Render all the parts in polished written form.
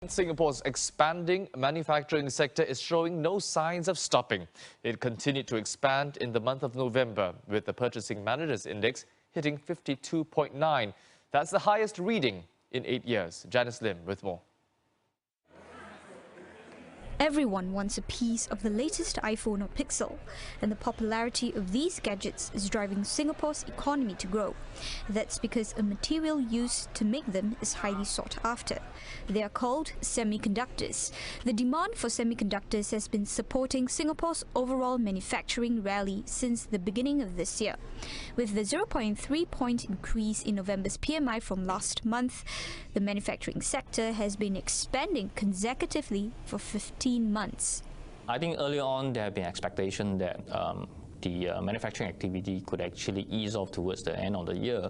Singapore's expanding manufacturing sector is showing no signs of stopping. It continued to expand in the month of November, with the Purchasing Managers Index hitting 52.9. That's the highest reading in 8 years. Janice Lim with more. Everyone wants a piece of the latest iPhone or Pixel, and the popularity of these gadgets is driving Singapore's economy to grow. That's because a material used to make them is highly sought after. They are called semiconductors. The demand for semiconductors has been supporting Singapore's overall manufacturing rally since the beginning of this year. With the 0.3-point increase in November's PMI from last month, the manufacturing sector has been expanding consecutively for 15 months. I think earlier on there had been expectation that the manufacturing activity could actually ease off towards the end of the year.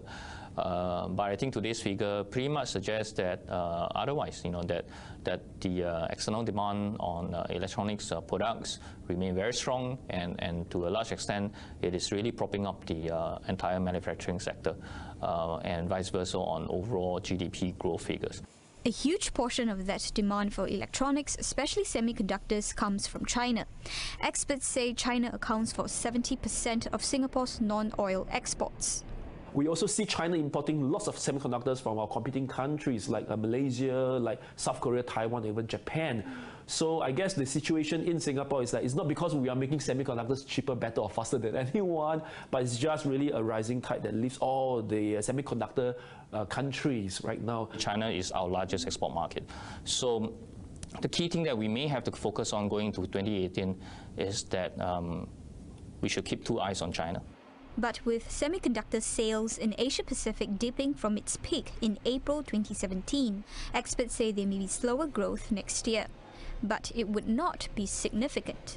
But I think today's figure pretty much suggests that otherwise, that the external demand on electronics products remain very strong, and to a large extent, it is really propping up the entire manufacturing sector, and vice versa on overall GDP growth figures. A huge portion of that demand for electronics, especially semiconductors, comes from China. Experts say China accounts for 70% of Singapore's non-oil exports. We also see China importing lots of semiconductors from our competing countries like Malaysia, like South Korea, Taiwan, even Japan. So I guess the situation in Singapore is that it's not because we are making semiconductors cheaper, better or faster than anyone, but it's just really a rising tide that lifts all the semiconductor countries right now. China is our largest export market. So the key thing that we may have to focus on going to 2018 is that we should keep two eyes on China. But with semiconductor sales in Asia-Pacific dipping from its peak in April 2017, experts say there may be slower growth next year. But it would not be significant.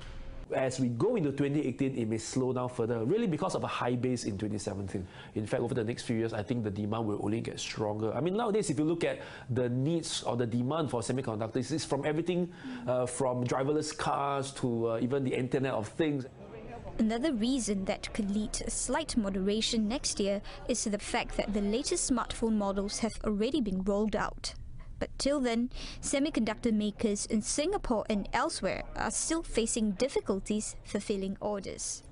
As we go into 2018, it may slow down further, really because of a high base in 2017. In fact, over the next few years, I think the demand will only get stronger. I mean, nowadays, if you look at the needs or the demand for semiconductors, it's from everything from driverless cars to even the Internet of Things. Another reason that could lead to a slight moderation next year is the fact that the latest smartphone models have already been rolled out. But till then, semiconductor makers in Singapore and elsewhere are still facing difficulties fulfilling orders.